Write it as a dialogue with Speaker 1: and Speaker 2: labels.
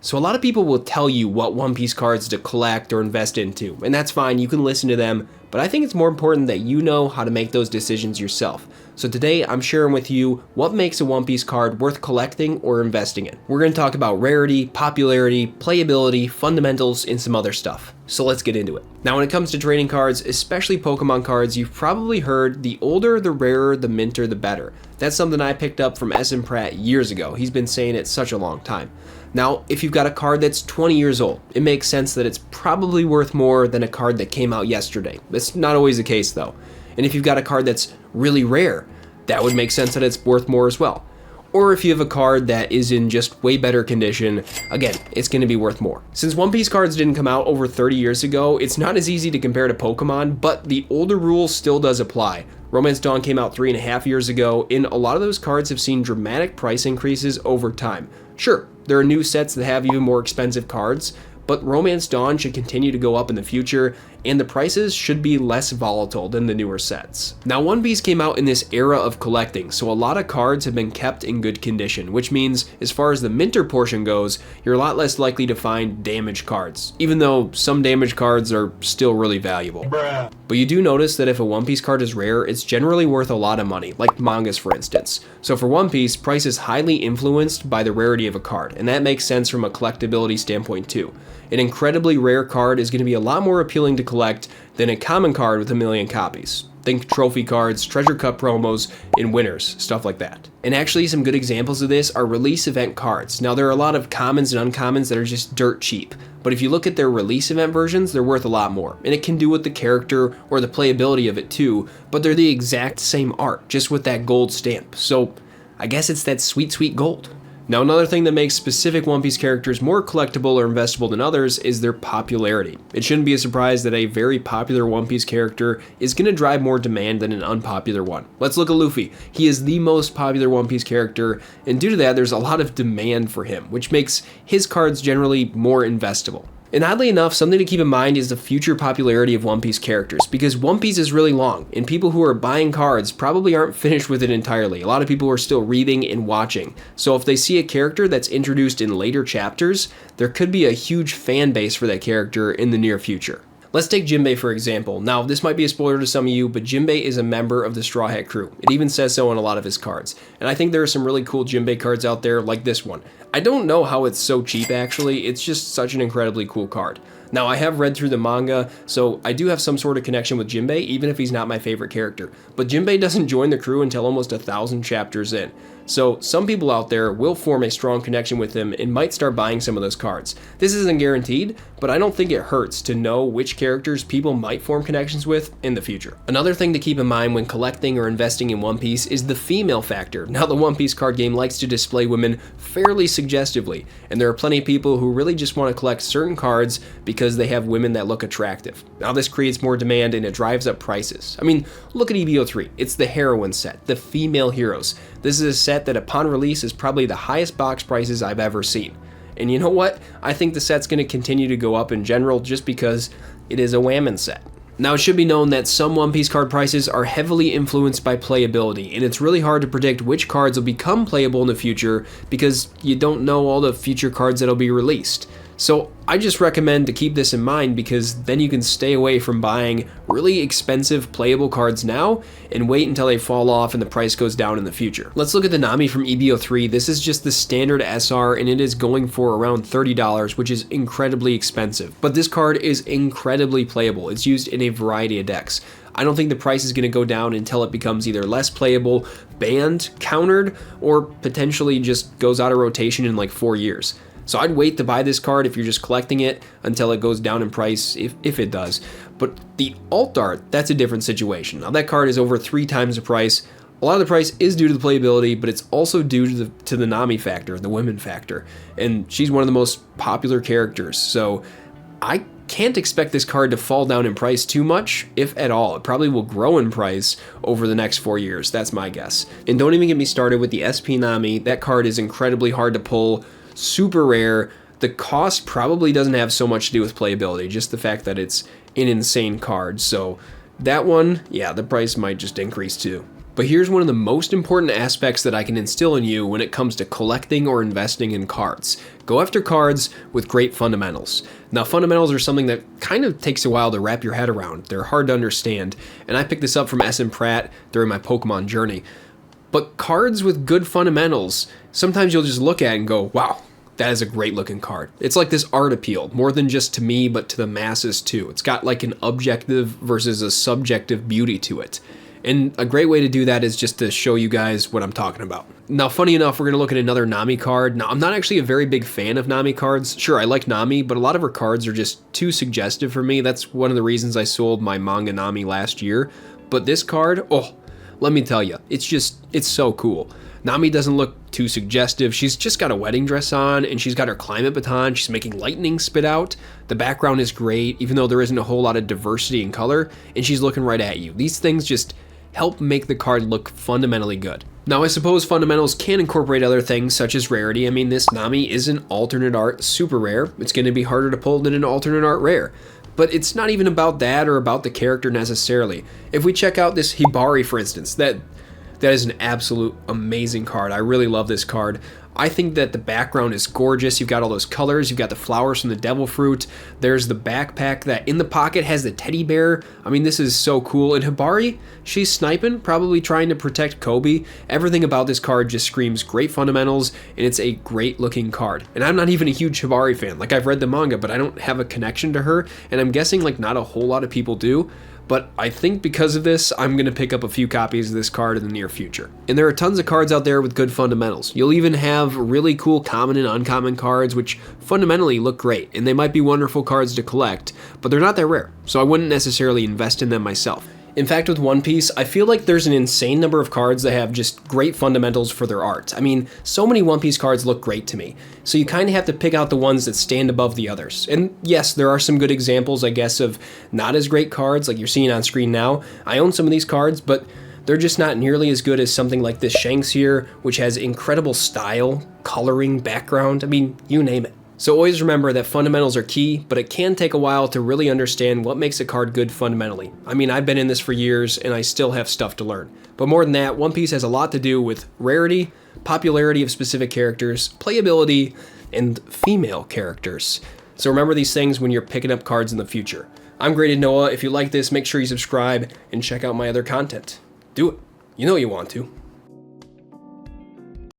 Speaker 1: So a lot of people will tell you what One Piece cards to collect or invest into, and that's fine, you can listen to them, but I think it's more important that you know how to make those decisions yourself. So today I'm sharing with you what makes a One Piece card worth collecting or investing in. We're going to talk about rarity, popularity, playability, fundamentals, and some other stuff. So let's get into it. Now when it comes to trading cards, especially Pokemon cards, you've probably heard the older, the rarer, the minter, the better. That's something I picked up from S. Pratt years ago. He's been saying it such a long time. Now, if you've got a card that's 20 years old, it makes sense that it's probably worth more than a card that came out yesterday. That's not always the case though. And if you've got a card that's really rare, that would make sense that it's worth more as well. Or if you have a card that is in just way better condition, again, it's going to be worth more. Since One Piece cards didn't come out over 30 years ago, it's not as easy to compare to Pokemon, but the older rule still does apply. Romance Dawn came out 3.5 years ago, and a lot of those cards have seen dramatic price increases over time. Sure, there are new sets that have even more expensive cards, but Romance Dawn should continue to go up in the future, and the prices should be less volatile than the newer sets. Now, One Piece came out in this era of collecting, so a lot of cards have been kept in good condition, which means as far as the minter portion goes, you're a lot less likely to find damaged cards, even though some damaged cards are still really valuable. Bruh. But you do notice that if a One Piece card is rare, it's generally worth a lot of money, like mangas for instance. So for One Piece, price is highly influenced by the rarity of a card, and that makes sense from a collectability standpoint too. An incredibly rare card is going to be a lot more appealing to collect than a common card with 1 million copies. Think trophy cards, treasure cup promos, and winners, stuff like that. And actually some good examples of this are release event cards. Now there are a lot of commons and uncommons that are just dirt cheap, but if you look at their release event versions, they're worth a lot more. And it can do with the character or the playability of it too, but they're the exact same art, just with that gold stamp. So I guess it's that sweet, sweet gold. Now another thing that makes specific One Piece characters more collectible or investable than others is their popularity. It shouldn't be a surprise that a very popular One Piece character is going to drive more demand than an unpopular one. Let's look at Luffy. He is the most popular One Piece character, and due to that there's a lot of demand for him, which makes his cards generally more investable. And oddly enough, something to keep in mind is the future popularity of One Piece characters, because One Piece is really long, and people who are buying cards probably aren't finished with it entirely. A lot of people are still reading and watching. So if they see a character that's introduced in later chapters, there could be a huge fan base for that character in the near future. Let's take Jinbei for example. Now, this might be a spoiler to some of you, but Jinbei is a member of the Straw Hat Crew. It even says so on a lot of his cards. And I think there are some really cool Jinbei cards out there, like this one. I don't know how it's so cheap actually, it's just such an incredibly cool card. Now, I have read through the manga, so I do have some sort of connection with Jinbei, even if he's not my favorite character. But Jinbei doesn't join the crew until almost 1,000 chapters in. So some people out there will form a strong connection with him and might start buying some of those cards. This isn't guaranteed, but I don't think it hurts to know which characters people might form connections with in the future. Another thing to keep in mind when collecting or investing in One Piece is the female factor. Now, the One Piece card game likes to display women fairly suggestively, and there are plenty of people who really just want to collect certain cards because they have women that look attractive. Now this creates more demand and it drives up prices. I mean, look at EBO3. It's the heroine set, the female heroes. This is a set that upon release is probably the highest box prices I've ever seen. And you know what? I think the set's going to continue to go up in general just because it is a women set. Now, it should be known that some One Piece card prices are heavily influenced by playability, and it's really hard to predict which cards will become playable in the future because you don't know all the future cards that'll be released. So I just recommend to keep this in mind because then you can stay away from buying really expensive playable cards now and wait until they fall off and the price goes down in the future. Let's look at the Nami from EBO3. This is just the standard SR and it is going for around $30, which is incredibly expensive. But this card is incredibly playable. It's used in a variety of decks. I don't think the price is going to go down until it becomes either less playable, banned, countered, or potentially just goes out of rotation in like 4 years. So I'd wait to buy this card if you're just collecting it until it goes down in price, if it does. But the alt art, that's a different situation. Now that card is over 3 times the price. A lot of the price is due to the playability, but it's also due to the Nami factor, the women factor. And she's one of the most popular characters. So I can't expect this card to fall down in price too much, if at all. It probably will grow in price over the next 4 years. That's my guess. And don't even get me started with the SP Nami. That card is incredibly hard to pull. Super rare. The cost probably doesn't have so much to do with playability, just the fact that it's an insane card. So that one, yeah, the price might just increase too. But here's one of the most important aspects that I can instill in you when it comes to collecting or investing in cards. Go after cards with great fundamentals. Now, fundamentals are something that kind of takes a while to wrap your head around. They're hard to understand, and I picked this up from S.M. Pratt during my Pokemon journey. But cards with good fundamentals, sometimes you'll just look at it and go, wow, that is a great looking card. It's like this art appeal, more than just to me, but to the masses too. It's got like an objective versus a subjective beauty to it. And a great way to do that is just to show you guys what I'm talking about. Now, funny enough, we're going to look at another Nami card. Now, I'm not actually a very big fan of Nami cards. Sure, I like Nami, but a lot of her cards are just too suggestive for me. That's one of the reasons I sold my manga Nami last year. But this card, oh, let me tell you, it's so cool. Nami doesn't look too suggestive. She's just got a wedding dress on, and she's got her climate baton. She's making lightning spit out. The background is great, even though there isn't a whole lot of diversity in color, and she's looking right at you. These things just help make the card look fundamentally good. Now, I suppose fundamentals can incorporate other things such as rarity. I mean, this Nami is an alternate art super rare. It's going to be harder to pull than an alternate art rare. But it's not even about that or about the character necessarily. If we check out this Hibari, for instance, that is an absolute amazing card. I really love this card. I think that the background is gorgeous. You've got all those colors. You've got the flowers from the devil fruit. There's the backpack that in the pocket has the teddy bear. I mean, this is so cool. And Hibari, she's sniping, probably trying to protect Kobe. Everything about this card just screams great fundamentals, and it's a great looking card. And I'm not even a huge Hibari fan. Like, I've read the manga, but I don't have a connection to her, and I'm guessing like not a whole lot of people do. But I think because of this, I'm going to pick up a few copies of this card in the near future. And there are tons of cards out there with good fundamentals. You'll even have really cool common and uncommon cards which fundamentally look great, and they might be wonderful cards to collect, but they're not that rare, so I wouldn't necessarily invest in them myself. In fact, with One Piece, I feel like there's an insane number of cards that have just great fundamentals for their art. I mean, so many One Piece cards look great to me, so you kind of have to pick out the ones that stand above the others. And yes, there are some good examples, I guess, of not as great cards like you're seeing on screen now. I own some of these cards, but they're just not nearly as good as something like this Shanks here, which has incredible style, coloring, background, I mean, you name it. So always remember that fundamentals are key, but it can take a while to really understand what makes a card good fundamentally. I mean, I've been in this for years, and I still have stuff to learn. But more than that, One Piece has a lot to do with rarity, popularity of specific characters, playability, and female characters. So remember these things when you're picking up cards in the future. I'm Graded Noah. If you like this, make sure you subscribe and check out my other content. Do it. You know you want to.